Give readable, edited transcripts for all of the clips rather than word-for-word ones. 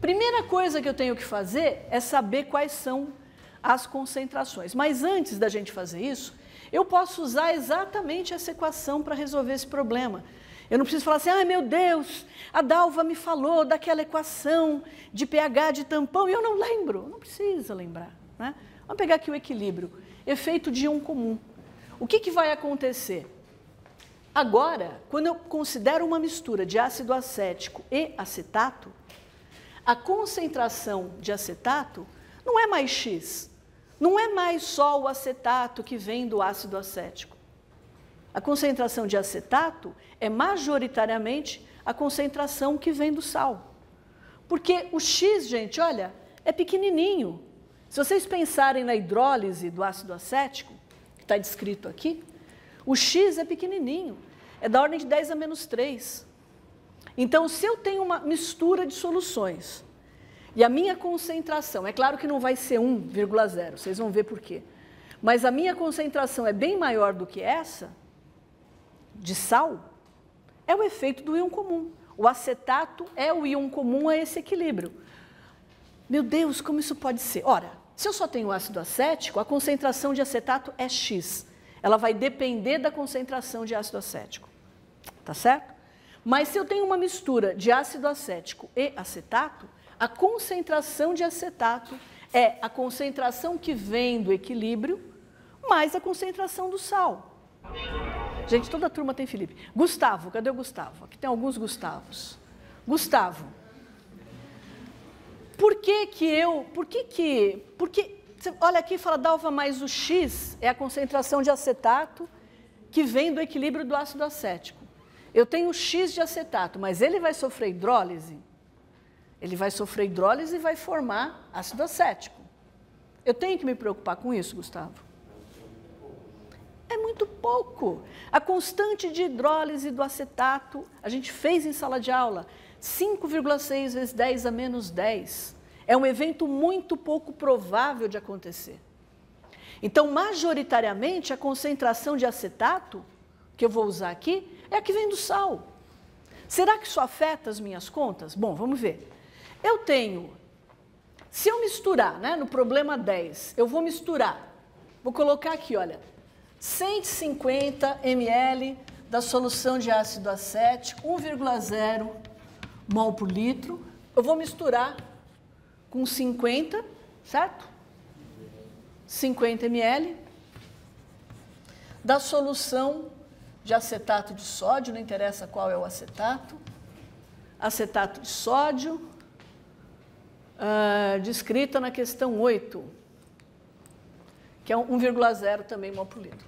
Primeira coisa que eu tenho que fazer é saber quais são as concentrações. Mas antes da gente fazer isso, eu posso usar exatamente essa equação para resolver esse problema. Eu não preciso falar assim, ah, meu Deus, a Dalva me falou daquela equação de pH de tampão e eu não lembro. Não precisa lembrar, né? Vamos pegar aqui o equilíbrio. Efeito de íon comum. O que vai acontecer? Agora, quando eu considero uma mistura de ácido acético e acetato, a concentração de acetato não é mais X. Não é mais só o acetato que vem do ácido acético. A concentração de acetato é majoritariamente a concentração que vem do sal. Porque o X, gente, olha, é pequenininho. Se vocês pensarem na hidrólise do ácido acético, que está descrito aqui, o X é pequenininho, é da ordem de 10 a menos 3. Então, se eu tenho uma mistura de soluções e a minha concentração, é claro que não vai ser 1,0, vocês vão ver por quê, mas a minha concentração é bem maior do que essa, de sal, é o efeito do íon comum. O acetato é o íon comum a esse equilíbrio. Meu Deus, como isso pode ser? Ora, se eu só tenho ácido acético, a concentração de acetato é X. Ela vai depender da concentração de ácido acético. Tá certo? Mas se eu tenho uma mistura de ácido acético e acetato, a concentração de acetato é a concentração que vem do equilíbrio mais a concentração do sal. Gente, toda a turma tem Felipe. Gustavo, cadê o Gustavo? Aqui tem alguns Gustavos. Gustavo, olha aqui, fala Dalva, mais o X é a concentração de acetato que vem do equilíbrio do ácido acético. Eu tenho X de acetato, mas ele vai sofrer hidrólise? Ele vai sofrer hidrólise e vai formar ácido acético. Eu tenho que me preocupar com isso, Gustavo? É muito pouco. A constante de hidrólise do acetato, a gente fez em sala de aula, 5,6 vezes 10 a menos 10. É um evento muito pouco provável de acontecer. Então, majoritariamente, a concentração de acetato, que eu vou usar aqui, é a que vem do sal. Será que isso afeta as minhas contas? Bom, vamos ver. Eu tenho, se eu misturar, né, no problema 10, eu vou misturar, vou colocar aqui, olha, 150 ml da solução de ácido acético, 1,0 mol por litro. Eu vou misturar com 50, certo? 50 ml da solução de acetato de sódio, não interessa qual é o acetato. Acetato de sódio, descrita na questão 8. Que é 1,0 também mol por litro.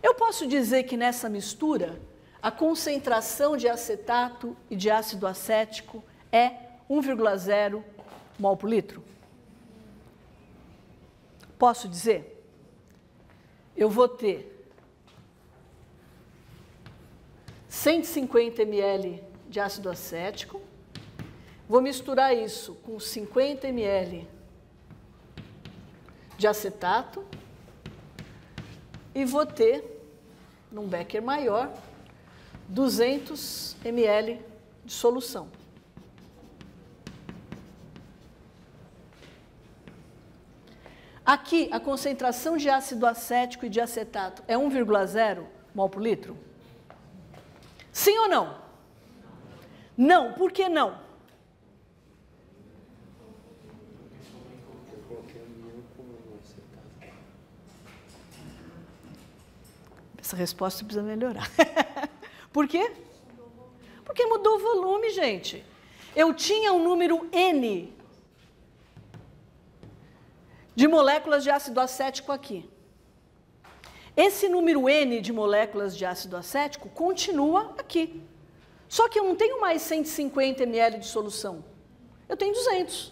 Eu posso dizer que nessa mistura, a concentração de acetato e de ácido acético é 1,0 mol por litro? Posso dizer? Eu vou ter 150 ml de ácido acético, vou misturar isso com 50 ml de acetato e vou ter, num becker maior, 200 ml de solução. Aqui, a concentração de ácido acético e de acetato é 1,0 mol por litro? Sim ou não? Não. Por que não? Essa resposta precisa melhorar. Por quê? Porque mudou o volume, gente. Eu tinha um número N de moléculas de ácido acético aqui. Esse número N de moléculas de ácido acético continua aqui. Só que eu não tenho mais 150 ml de solução. Eu tenho 200.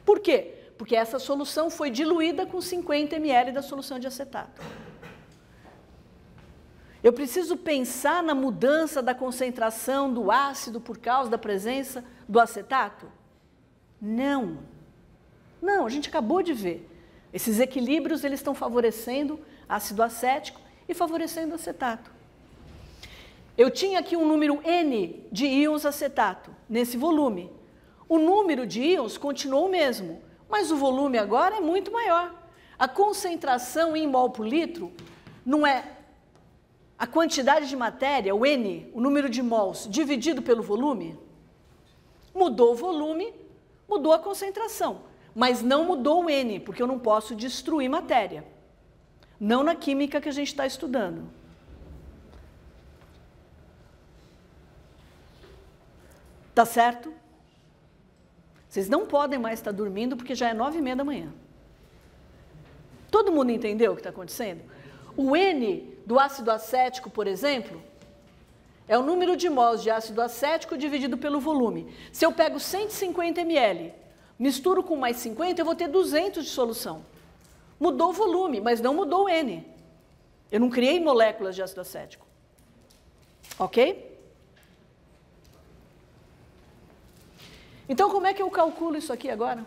Por quê? Porque essa solução foi diluída com 50 ml da solução de acetato. Eu preciso pensar na mudança da concentração do ácido por causa da presença do acetato? Não. Não, a gente acabou de ver. Esses equilíbrios eles estão favorecendo ácido acético e favorecendo acetato. Eu tinha aqui um número N de íons acetato, nesse volume. O número de íons continuou o mesmo, mas o volume agora é muito maior. A concentração em mol por litro não é a quantidade de matéria, o N, o número de mols, dividido pelo volume? Mudou o volume, mudou a concentração, mas não mudou o N, porque eu não posso destruir matéria. Não na química que a gente está estudando. Tá certo? Vocês não podem mais estar dormindo porque já é 9h30 da manhã. Todo mundo entendeu o que está acontecendo? O N do ácido acético, por exemplo, é o número de mols de ácido acético dividido pelo volume. Se eu pego 150 ml, misturo com mais 50, eu vou ter 200 de solução. Mudou o volume, mas não mudou o N. Eu não criei moléculas de ácido acético. Ok? Então, como é que eu calculo isso aqui agora?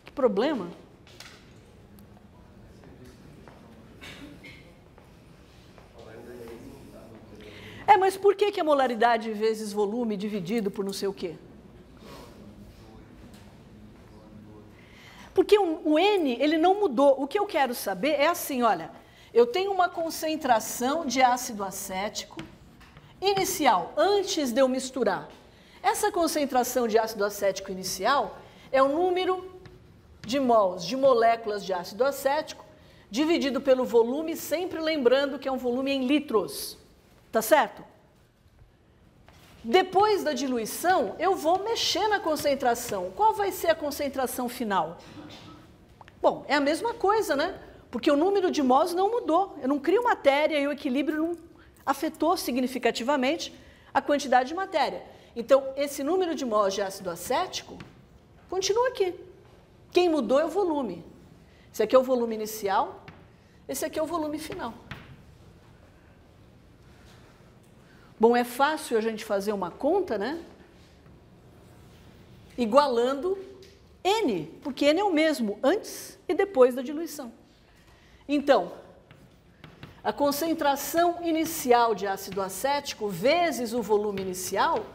Que problema? Mas por que a molaridade vezes volume dividido por não sei o quê? Porque o N, ele não mudou. O que eu quero saber é assim, olha, eu tenho uma concentração de ácido acético inicial, antes de eu misturar. Essa concentração de ácido acético inicial é o número de mols de moléculas de ácido acético dividido pelo volume, sempre lembrando que é um volume em litros. Tá certo? Depois da diluição, eu vou mexer na concentração. Qual vai ser a concentração final? Bom, é a mesma coisa, né? Porque o número de mols não mudou. Eu não crio matéria e o equilíbrio não afetou significativamente a quantidade de matéria. Então, esse número de mols de ácido acético continua aqui. Quem mudou é o volume. Esse aqui é o volume inicial, esse aqui é o volume final. Bom, é fácil a gente fazer uma conta, né? Igualando N, porque N é o mesmo antes e depois da diluição. Então, a concentração inicial de ácido acético vezes o volume inicial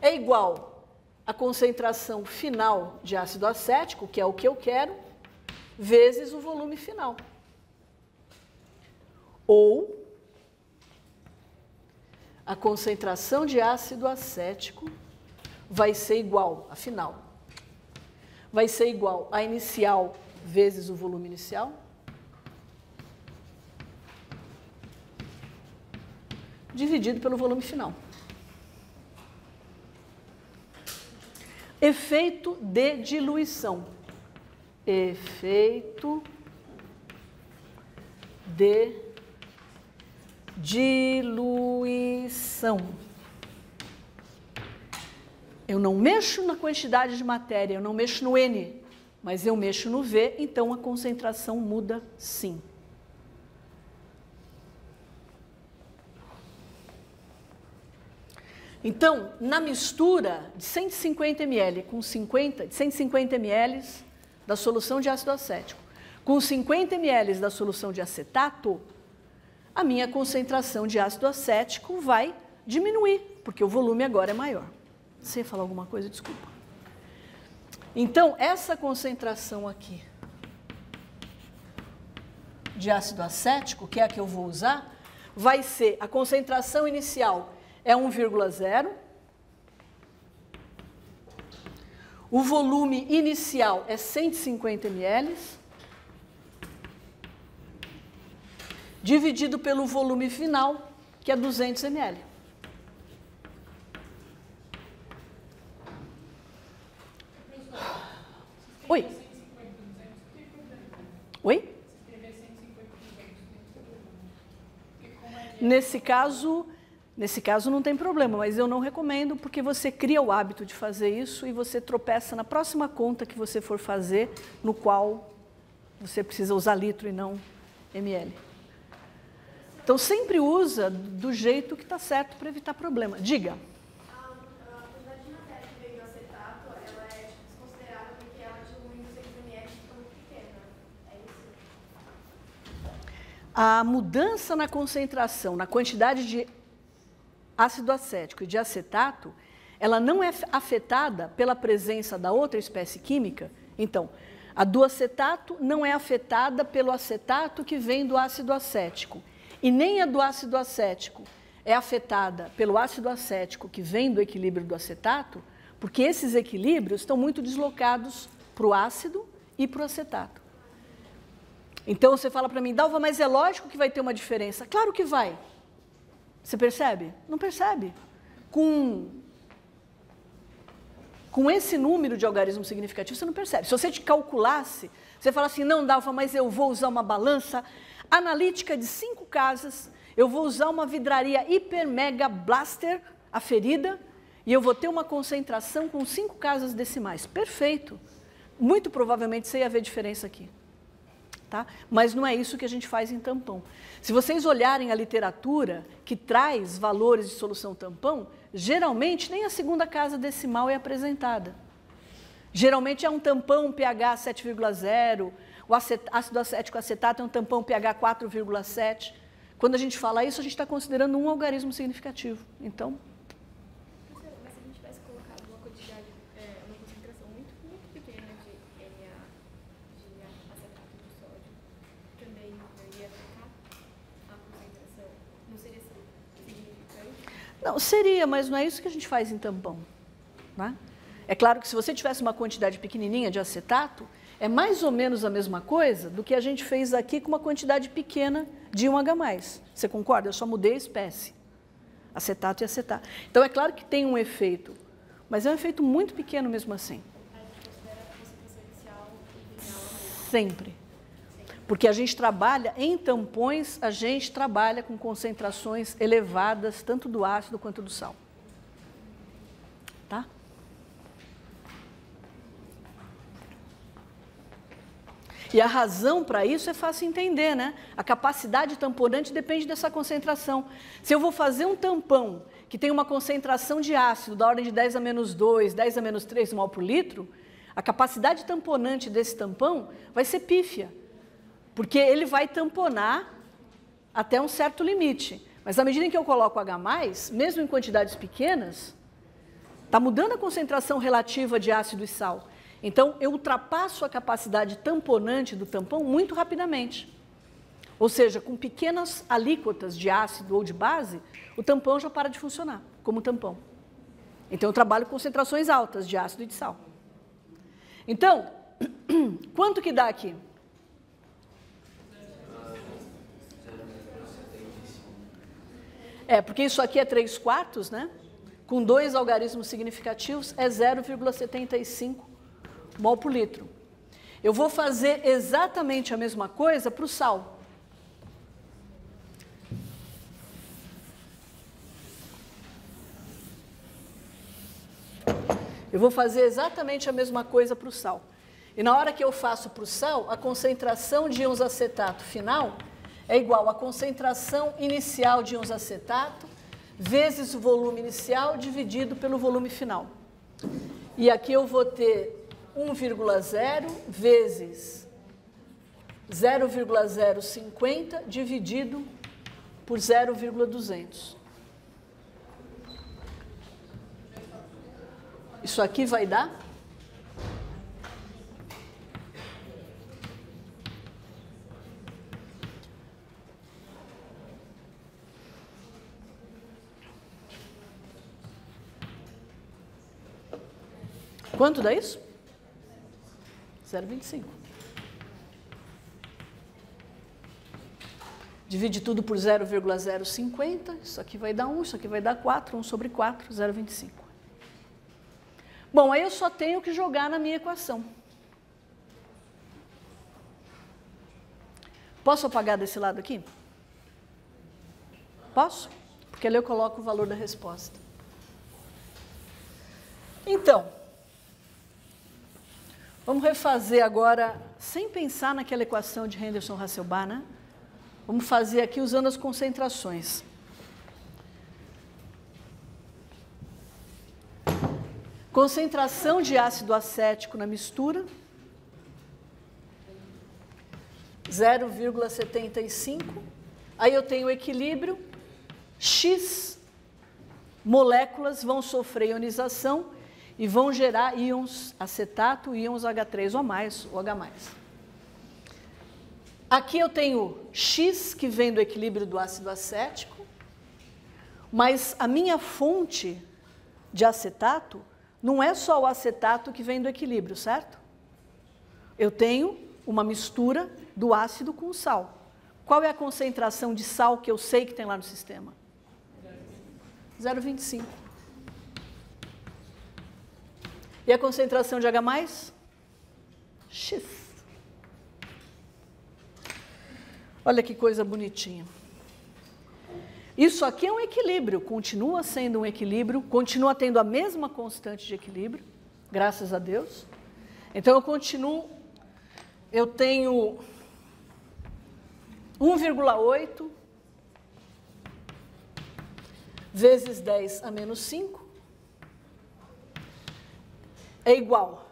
é igual à concentração final de ácido acético, que é o que eu quero, vezes o volume final. Ou a concentração de ácido acético vai ser igual, a final, vai ser igual a inicial vezes o volume inicial, dividido pelo volume final. Efeito de diluição. Efeito de diluição. Eu não mexo na quantidade de matéria, eu não mexo no N, mas eu mexo no V, então a concentração muda sim. Então, na mistura de 150 ml com 150 ml da solução de ácido acético com 50 ml da solução de acetato, a minha concentração de ácido acético vai diminuir, porque o volume agora é maior. Você ia falar alguma coisa? Desculpa. Então, essa concentração aqui de ácido acético, que é a que eu vou usar, vai ser a concentração inicial é 1,0. O volume inicial é 150 ml. Dividido pelo volume final, que é 200 ml. Oi? Oi? Nesse caso não tem problema, mas eu não recomendo porque você cria o hábito de fazer isso e você tropeça na próxima conta que você for fazer, no qual você precisa usar litro e não ml. Então, sempre usa do jeito que está certo para evitar problema. Diga. A quantidade de matéria que veio do acetato, ela é desconsiderada porque ela dilui em 200 ml fica muito pequena. É isso? A mudança na concentração, na quantidade de ácido acético e de acetato, ela não é afetada pela presença da outra espécie química. Então, a do acetato não é afetada pelo acetato que vem do ácido acético. E nem a do ácido acético é afetada pelo ácido acético que vem do equilíbrio do acetato, porque esses equilíbrios estão muito deslocados para o ácido e para o acetato. Então, você fala para mim, Dalva, mas é lógico que vai ter uma diferença. Claro que vai. Você percebe? Não percebe. Com esse número de algarismos significativos, você não percebe. Se você te calculasse, você fala assim, não, Dalva, mas eu vou usar uma balança analítica de 5 casas, eu vou usar uma vidraria hiper mega blaster aferida e eu vou ter uma concentração com 5 casas decimais. Perfeito. Muito provavelmente você ia ver diferença aqui. Tá? Mas não é isso que a gente faz em tampão. Se vocês olharem a literatura que traz valores de solução tampão, geralmente nem a segunda casa decimal é apresentada. Geralmente é um tampão pH 7,0, o ácido acético acetato é um tampão pH 4,7. Quando a gente fala isso, a gente está considerando um algarismo significativo. Então... Mas se a gente tivesse colocado uma quantidade, uma concentração muito pequena de Na, de acetato de sódio, também não ia afetar a concentração? Não seria significante? Não, seria, mas não é isso que a gente faz em tampão. Né? É claro que se você tivesse uma quantidade pequenininha de acetato, é mais ou menos a mesma coisa do que a gente fez aqui com uma quantidade pequena de 1H+. Você concorda? Eu só mudei a espécie. Acetato e acetato. Então, é claro que tem um efeito, mas é um efeito muito pequeno mesmo assim. A gente considera a concentração inicial e final? Sempre. Porque a gente trabalha, em tampões, a gente trabalha com concentrações elevadas, tanto do ácido quanto do sal. Tá? E a razão para isso é fácil entender, né? A capacidade tamponante depende dessa concentração. Se eu vou fazer um tampão que tem uma concentração de ácido da ordem de 10 a menos 2, 10 a menos 3 mol por litro, a capacidade tamponante desse tampão vai ser pífia, porque ele vai tamponar até um certo limite. Mas à medida em que eu coloco H+, mesmo em quantidades pequenas, está mudando a concentração relativa de ácido e sal. Então, eu ultrapasso a capacidade tamponante do tampão muito rapidamente. Ou seja, com pequenas alíquotas de ácido ou de base, o tampão já para de funcionar como tampão. Então, eu trabalho com concentrações altas de ácido e de sal. Então, quanto que dá aqui? Porque isso aqui é 3/4, né? Com 2 algarismos significativos, é 0,75 mol por litro. Eu vou fazer exatamente a mesma coisa para o sal. Eu vou fazer exatamente a mesma coisa para o sal. E na hora que eu faço para o sal, a concentração de íons acetato final é igual à concentração inicial de íons acetato vezes o volume inicial dividido pelo volume final. E aqui eu vou ter 1,0 vezes 0,050 dividido por 0,200. Isso aqui vai dar? Quanto dá isso? 0,25. Divide tudo por 0,050, isso aqui vai dar 1, isso aqui vai dar 4, 1 sobre 4, 0,25. Bom, aí eu só tenho que jogar na minha equação. Posso apagar desse lado aqui? Posso? Porque ali eu coloco o valor da resposta. Então, vamos refazer agora, sem pensar naquela equação de Henderson-Hasselbalch, né? Vamos fazer aqui usando as concentrações. Concentração de ácido acético na mistura, 0,75. Aí eu tenho o equilíbrio X moléculas vão sofrer ionização e vão gerar íons acetato, íons H3 ou mais, ou H+. Aqui eu tenho X, que vem do equilíbrio do ácido acético, mas a minha fonte de acetato não é só o acetato que vem do equilíbrio, certo? Eu tenho uma mistura do ácido com sal. Qual é a concentração de sal que eu sei que tem lá no sistema? 0,25. E a concentração de H+? X. Olha que coisa bonitinha. Isso aqui é um equilíbrio, continua sendo um equilíbrio, continua tendo a mesma constante de equilíbrio, graças a Deus. Então eu tenho 1,8 vezes 10 a menos 5 é igual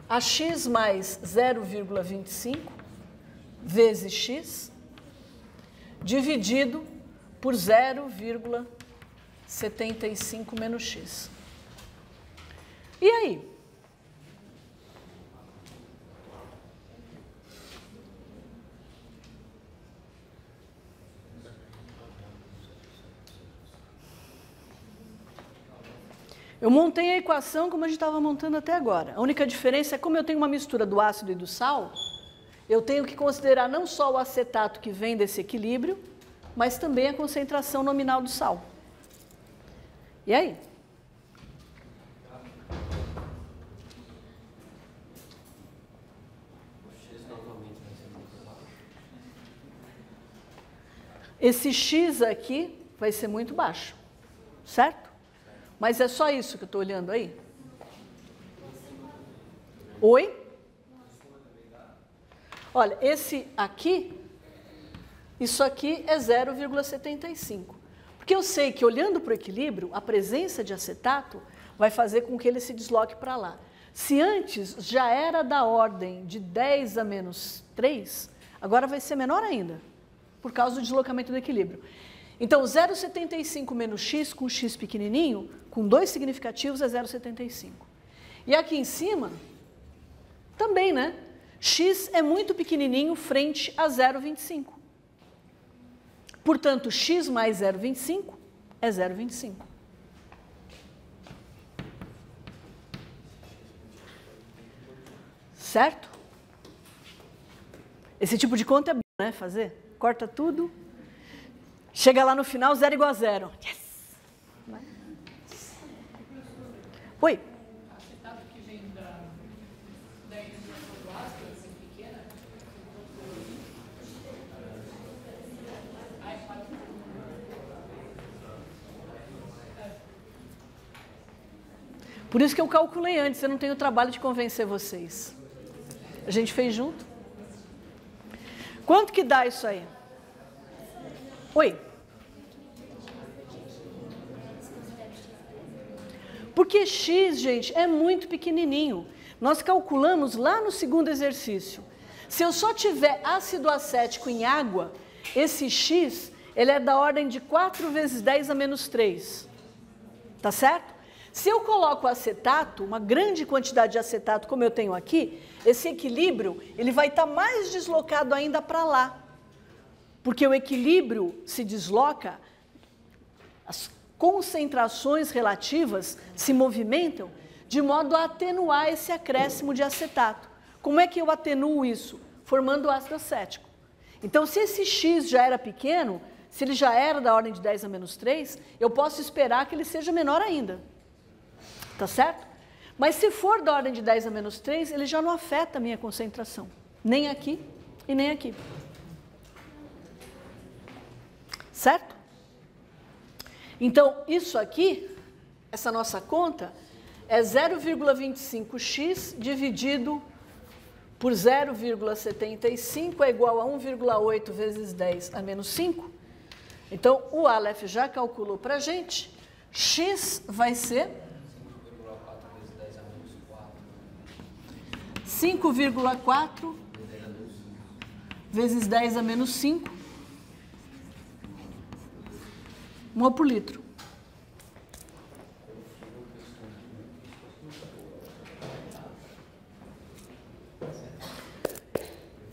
a x mais 0,25 vezes x dividido por 0,75 menos x. E aí? Eu montei a equação como a gente estava montando até agora. A única diferença é como eu tenho uma mistura do ácido e do sal, eu tenho que considerar não só o acetato que vem desse equilíbrio, mas também a concentração nominal do sal. E aí? Esse X aqui vai ser muito baixo, certo? Mas é só isso que eu estou olhando aí? Oi? Olha, esse aqui, isso aqui é 0,75. Porque eu sei que, olhando para o equilíbrio, a presença de acetato vai fazer com que ele se desloque para lá. Se antes já era da ordem de 10 a menos 3, agora vai ser menor ainda, por causa do deslocamento do equilíbrio. Então, 0,75 menos x, com x pequenininho, com 2 significativos, é 0,75. E aqui em cima, também, né? X é muito pequenininho frente a 0,25. Portanto, x mais 0,25 é 0,25. Certo? Esse tipo de conta é bom, né? Fazer. Corta tudo. Chega lá no final, 0 igual a 0. Yes! Oi? A acetato que vem da ionização do ácido é pequena? Por isso que eu calculei antes, eu não tenho o trabalho de convencer vocês. A gente fez junto. Quanto que dá isso aí? Oi? Porque x, gente, é muito pequenininho. Nós calculamos lá no segundo exercício. Se eu só tiver ácido acético em água, esse x, ele é da ordem de 4 vezes 10 a menos 3. Tá certo? Se eu coloco acetato, uma grande quantidade de acetato, como eu tenho aqui, esse equilíbrio, ele vai estar mais deslocado ainda para lá. Porque o equilíbrio se desloca, as concentrações relativas se movimentam de modo a atenuar esse acréscimo de acetato. Como é que eu atenuo isso? Formando ácido acético. Então, se esse X já era pequeno, se ele já era da ordem de 10 a menos 3, eu posso esperar que ele seja menor ainda. Tá certo? Mas se for da ordem de 10 a menos 3, ele já não afeta a minha concentração. Nem aqui e nem aqui. Certo? Então, isso aqui, essa nossa conta, é 0,25x dividido por 0,75 é igual a 1,8 vezes 10 a menos 5. Então, o Aleph já calculou para a gente. X vai ser 5,4 vezes 10 a menos 5. mol por litro.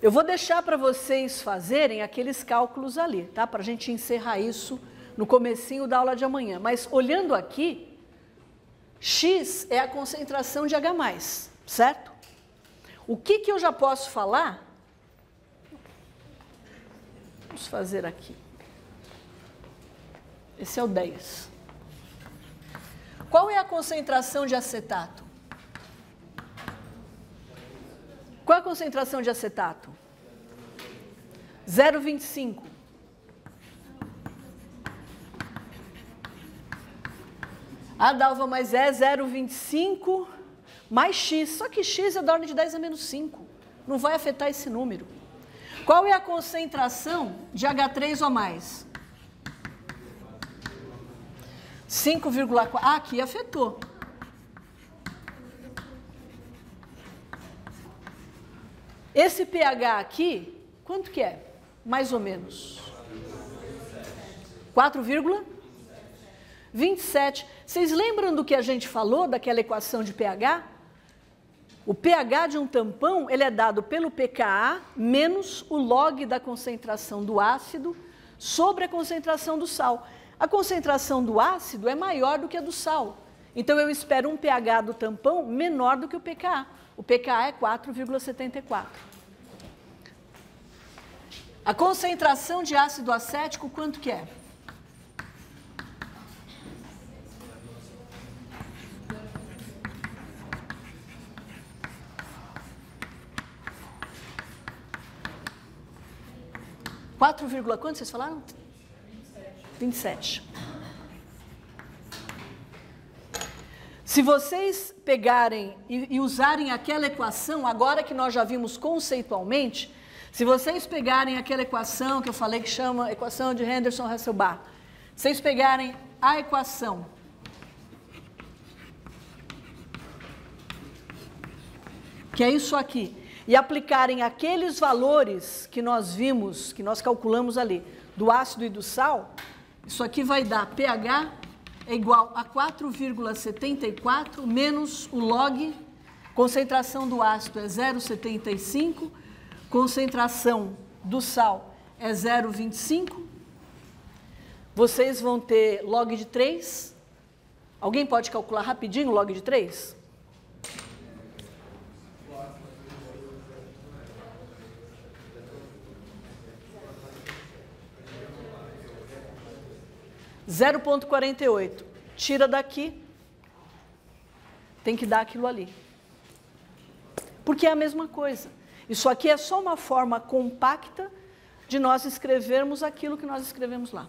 Eu vou deixar para vocês fazerem aqueles cálculos ali, tá? Para a gente encerrar isso no comecinho da aula de amanhã. Mas olhando aqui, X é a concentração de H+, certo? O que eu já posso falar? Vamos fazer aqui. Esse é o 10. Qual é a concentração de acetato? Qual é a concentração de acetato? 0,25. Ah, Dalva, mas é 0,25 mais X. Só que X é da ordem de 10 a menos 5. Não vai afetar esse número. Qual é a concentração de H3 ou mais? 5,4. Ah, aqui afetou. Esse pH aqui, quanto que é? Mais ou menos. 4,27. Vocês lembram do que a gente falou, daquela equação de pH? O pH de um tampão, ele é dado pelo pKa menos o log da concentração do ácido sobre a concentração do sal. A concentração do ácido é maior do que a do sal. Então, eu espero um pH do tampão menor do que o pKa. O pKa é 4,74. A concentração de ácido acético, quanto que é? Quanto vocês falaram? 27. Se vocês pegarem e usarem aquela equação, agora que nós já vimos conceitualmente, se vocês pegarem aquela equação que eu falei que chama equação de Henderson-Hasselbalch, vocês pegarem a equação que é isso aqui, e aplicarem aqueles valores que nós vimos, que nós calculamos ali, do ácido e do sal, isso aqui vai dar pH é igual a 4,74 menos o log, concentração do ácido é 0,75, concentração do sal é 0,25, vocês vão ter log de 3. Alguém pode calcular rapidinho o log de 3? Zero 0,48. Tira daqui, tem que dar aquilo ali. Porque é a mesma coisa. Isso aqui é só uma forma compacta de nós escrevermos aquilo que nós escrevemos lá.